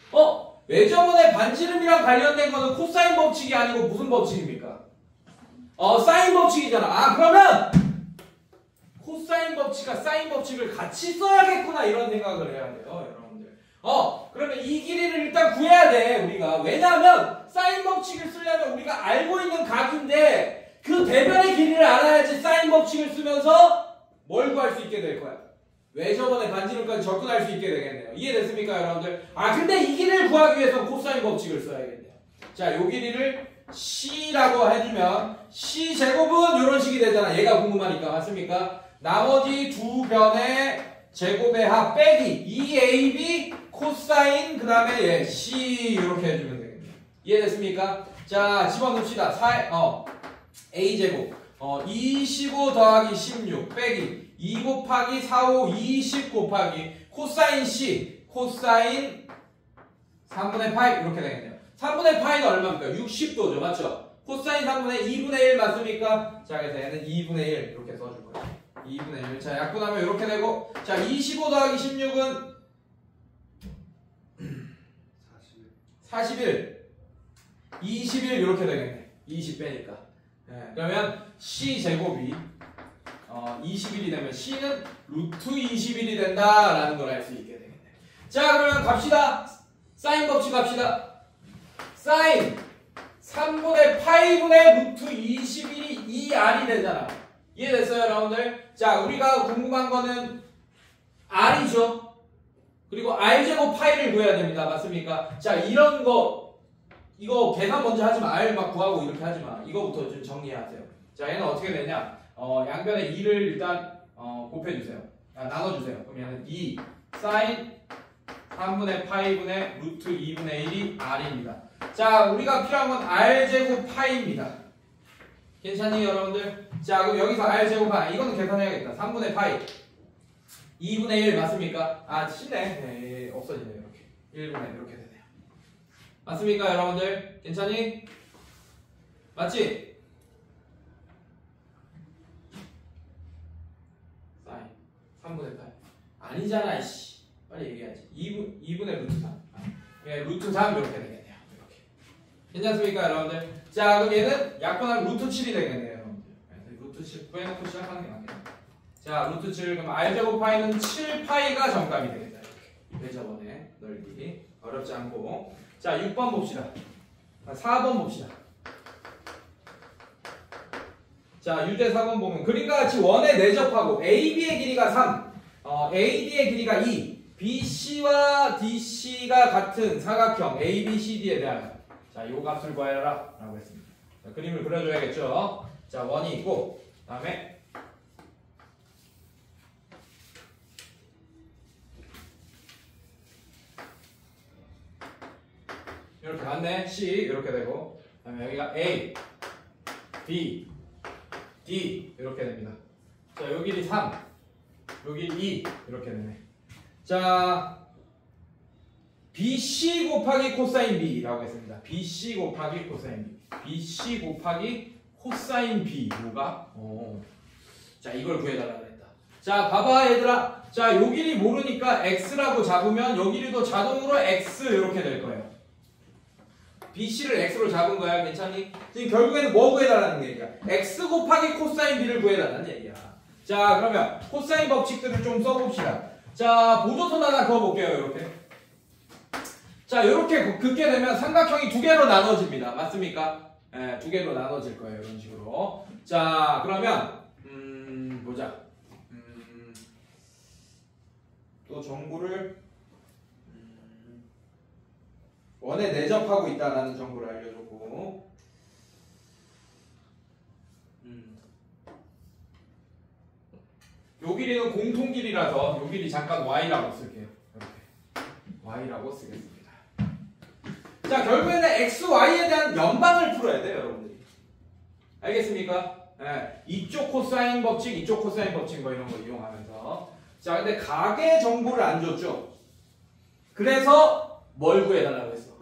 외접원의 반지름이랑 관련된 거는 코사인 법칙이 아니고 무슨 법칙입니까? 사인 법칙이잖아. 아 그러면 코사인 법칙과 사인 법칙을 같이 써야겠구나 이런 생각을 해야 돼요 여러분들. 그러면 이 길이를 일단 구해야 돼 우리가. 왜냐하면 사인 법칙을 쓰려면 우리가 알고 있는 각인데 그 대변의 길이를 알아야지 사인 법칙을 쓰면서 뭘 구할 수 있게 될 거야? 외접원의 반지름까지 접근할 수 있게 되겠네요. 이해됐습니까 여러분들? 아 근데 이 길이를 구하기 위해서 코사인 법칙을 써야겠네요. 자 요 길이를 C라고 해주면 C 제곱은 이런 식이 되잖아. 얘가 궁금하니까. 맞습니까? 나머지 두 변의 제곱의 합 빼기 2AB 코사인 그 다음에 얘 C 이렇게 해주면 되겠네요. 이해됐습니까? 자 집어넣읍시다. A제곱 25 더하기 16 빼기 2 곱하기 4, 5, 20 곱하기 코사인 C 코사인 3분의 파이 이렇게 되겠네요. 3분의 파이가 얼마입니까? 60도죠. 맞죠? 코사인 3분의 2분의 1 맞습니까? 자, 그래서 얘는 2분의 1 이렇게 써줄 거예요. 2분의 1. 자, 약분하면 이렇게 되고, 자, 25 더하기 16은 41. 21 이렇게 되겠네. 20 빼니까. 네, 그러면 C 제곱이 21이 되면 C는 루트 21이 된다라는 걸 알 수 있게 되겠네. 자, 그러면 갑시다. 사인 법칙 갑시다. 사인 3분의 파이분의 루트 21이 2R이 되잖아. 이해됐어요, 여러분들? 자, 우리가 궁금한 거는 R이죠. 그리고 R제곱 파이를 구해야 됩니다. 맞습니까? 자, 이런 거 이거 계산 먼저 하지 마. R 막 구하고 이렇게 하지 마. 이거부터 좀 정리하세요. 자, 얘는 어떻게 되냐? 양변에 2를 일단 곱해주세요. 나눠주세요. 그럼 얘는 2 사인 3분의 파이분의 루트 2분의 1이 R입니다. 자, 우리가 필요한 건 R제곱 파이입니다. 괜찮니, 여러분들? 자, 그럼 여기서 R제곱 파이. 이거는 계산해야겠다. 3분의 파이 2분의 1 맞습니까? 아, 쉽네. 네, 없어지네요. 이렇게 1분의 1 이렇게 되네요. 맞습니까, 여러분들? 괜찮니? 맞지? 사인 3분의 8 아니잖아, 이씨. 빨리 얘기하지. 2분의 루트 3. 예, 루트 3 이렇게 되겠네요. 이렇게. 괜찮습니까, 여러분들? 자, 그럼 얘는 약분하면 루트 7이 되겠네요, 여러분들. 루트 7 구해놓고 시작하는 게 맞겠네요. 자, 루트 7. 그럼 R제곱 파이는 7파이가 정답이 되겠다. 이렇게. 배저번에 넓이. 어렵지 않고. 자, 6번 봅시다. 4번 봅시다. 자, 유제 4번 보면 그림과 같이 원에 내접하고 AB의 길이가 3, AD의 길이가 2, BC와 DC가 같은 사각형 ABCD에 대한 자, 요 값을 구하여라 라고 했습니다. 자, 그림을 그려줘야겠죠. 자, 원이 있고 그 다음에 이렇게 맞네. C 이렇게 되고 그 다음에 여기가 A, B, D 이렇게 됩니다. 자, 요 길이 3, 요 길이 2 이렇게 되네. 자, BC 곱하기 코사인 B라고 했습니다. BC 곱하기 코사인 B. BC 곱하기 코사인 B. 뭐가? 자, 이걸 구해달라고 했다. 자, 봐봐, 얘들아. 자, 요 길이 모르니까 X라고 잡으면 요 길이도 자동으로 X 이렇게 될 거예요. BC를 X로 잡은 거야. 괜찮니? 지금 결국에는 뭐 구해달라는 얘기야? X 곱하기 코사인 B를 구해달라는 얘기야. 자, 그러면 코사인 법칙들을 좀 써봅시다. 자, 보조선 하나 그어볼게요. 이렇게. 자, 이렇게 긋게 되면 삼각형이 두 개로 나눠집니다. 맞습니까? 네, 두 개로 나눠질 거예요. 이런 식으로. 자, 그러면 보자. 또 정보를 원에 내접하고 있다라는 정보를 알려줬고, 요 길이는 공통 길이라서 요 길이 잠깐 y라고 쓸게요. 이렇게 y라고 쓰겠습니다. 자, 결국에는 x, y에 대한 연방을 풀어야 돼요, 여러분들이. 알겠습니까? 네, 이쪽 코사인 법칙, 이쪽 코사인 법칙 뭐 이런 거 이용하면서. 자, 근데 각의 정보를 안 줬죠. 그래서 뭘 구해달라고 했어?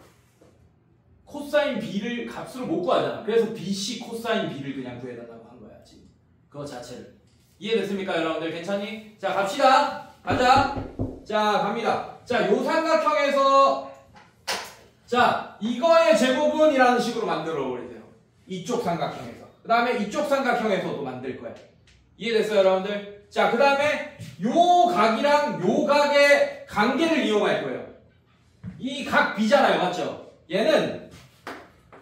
코사인 b를 값으로 못 구하잖아. 그래서 BC 코사인 b를 그냥 구해달라고 한 거야, 지금. 그거 자체를. 이해됐습니까, 여러분들? 괜찮니? 자, 갑시다. 가자. 자, 갑니다. 자, 요 삼각형에서 자, 이거의 제곱은 이라는 식으로 만들어 버리세요. 이쪽 삼각형에서. 그 다음에 이쪽 삼각형에서도 만들 거야. 이해됐어요, 여러분들? 자, 그 다음에 요 각이랑 요 각의 관계를 이용할 거예요. 이 각 B잖아요, 맞죠? 얘는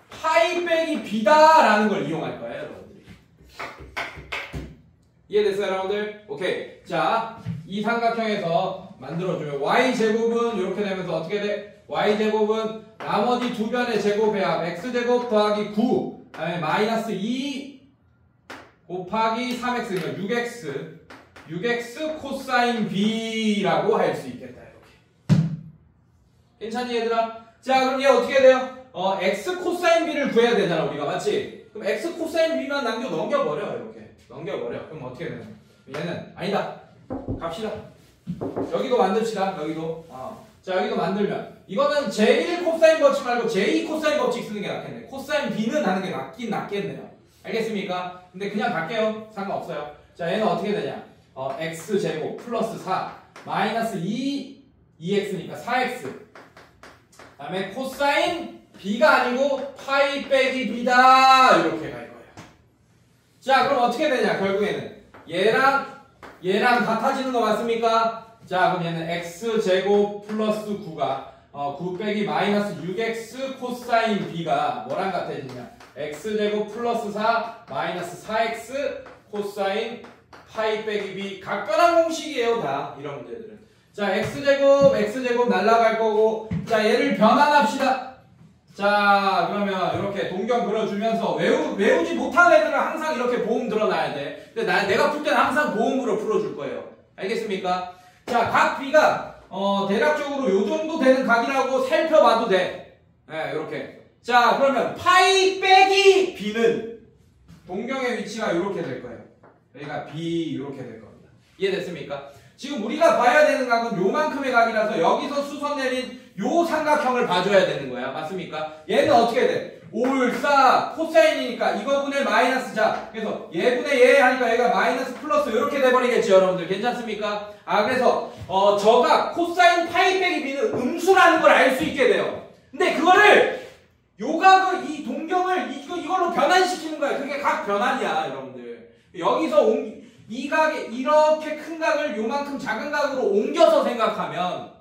파이 빼기 B다라는 걸 이용할 거예요, 여러분들이. 이해됐어요, 여러분들? 오케이. 자, 이 삼각형에서 만들어주면 y제곱은 이렇게 되면서 어떻게 돼? y제곱은 나머지 두 변의 제곱의 합 x제곱 더하기 9 그다음에 마이너스 2 곱하기 3x 6x 코사인 b라고 할 수 있겠다. 이렇게. 괜찮니, 얘들아? 자, 그럼 얘 어떻게 돼요? x 코사인 b를 구해야 되잖아, 우리가. 맞지? 그럼 x 코사인 b만 넘겨버려. 이렇게 넘겨버려. 그럼 어떻게 되냐? 얘는 아니다. 갑시다. 여기도 만듭시다. 여기도 자, 여기도 만들면 이거는 제1 코사인 법칙 말고 제2 코사인 법칙 쓰는 게 낫겠네. 코사인 B는 하는 게 낫겠네요. 알겠습니까? 근데 그냥 갈게요. 상관없어요. 자, 얘는 어떻게 되냐? x제곱 플러스 4 마이너스 2x니까 4x. 그 다음에 코사인 B가 아니고 파이 빼기 B다. 이렇게 갈 거예요. 자, 그럼 어떻게 되냐? 결국에는 얘랑 같아지는 거 맞습니까? 자, 그럼 얘는 x제곱 플러스 9가 9 빼기 마이너스 6x 코사인 B가 뭐랑 같아지냐? x제곱 플러스 4 마이너스 4x 코사인 파이 빼기 B. 각변한 공식이에요, 다 이런 문제들은. 자, x제곱 날라갈 거고, 자, 얘를 변환합시다. 자, 그러면 이렇게 동경 그려주면서 외우지 못한 애들은 항상 이렇게 보험 들어놔야 돼. 근데 내가 풀 때는 항상 보험으로 풀어줄 거예요. 알겠습니까? 자, 각 B가 대략적으로 요 정도 되는 각이라고 살펴봐도 돼. 네, 이렇게. 자, 그러면 파이 빼기 B는 동경의 위치가 이렇게 될 거예요. 여기가 B 이렇게 될 겁니다. 이해됐습니까? 지금 우리가 봐야 되는 각은 요만큼의 각이라서 여기서 수선 내린 요 삼각형을 봐줘야 되는 거야. 맞습니까? 얘는 어떻게 돼? 올싸 코사인이니까 이거분의 마이너스. 자, 그래서 얘분의 얘 하니까 얘가 마이너스 플러스 이렇게 돼버리겠지, 여러분들. 괜찮습니까? 그래서 저각 코사인 파이 빼기 B는 음수라는 걸 알 수 있게 돼요. 근데 그거를 요 각을 이 동경을 이걸로 변환시키는 거야. 그게 각 변환이야, 여러분들. 여기서 이 각에 이렇게 큰 각을 요만큼 작은 각으로 옮겨서 생각하면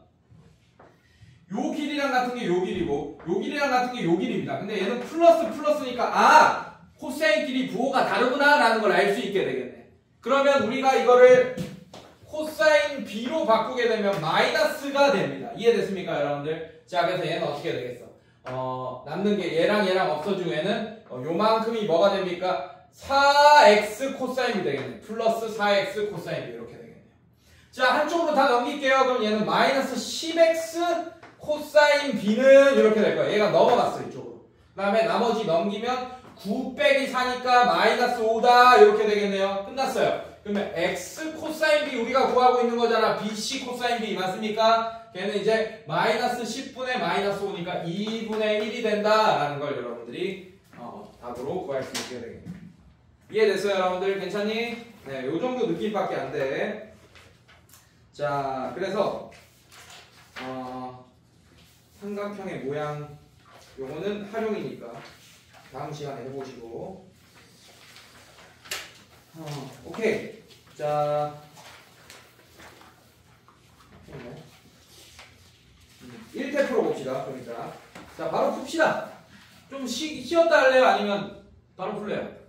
요 길이랑 같은 게 요 길이고 요 길이랑 같은 게 요 길입니다. 근데 얘는 플러스니까 코사인 길이 부호가 다르구나 라는 걸 알 수 있게 되겠네. 그러면 우리가 이거를 코사인 B로 바꾸게 되면 마이너스가 됩니다. 이해됐습니까, 여러분들? 자, 그래서 얘는 어떻게 되겠어? 남는 게 얘랑 없어지고 얘는 요만큼이 뭐가 됩니까? 4x 코사인이 되겠네. 플러스 4x 코사인 B 이렇게 되겠네요. 자, 한쪽으로 다 넘길게요. 그럼 얘는 마이너스 10x 코사인 B는 이렇게 될 거예요. 얘가 넘어갔어, 이쪽으로. 그 다음에 나머지 넘기면 9 빼기 4니까 마이너스 5다 이렇게 되겠네요. 끝났어요. 그러면 x 코사인 B 우리가 구하고 있는 거잖아. BC 코사인 B 맞습니까? 걔는 이제 마이너스 10분의 마이너스 5니까 2분의 1이 된다라는 걸 여러분들이 답으로 구할 수 있게 되겠네요. 이해됐어요, 여러분들? 괜찮니? 네, 요 정도 느낌밖에 안 돼. 자, 그래서 삼각형의 모양 요거는 활용이니까 다음 시간에 해보시고. 오케이. 자, 1태 풀어봅시다. 좀 이따. 자, 바로 풉시다. 좀 쉬었다 할래요? 아니면 바로 풀래요?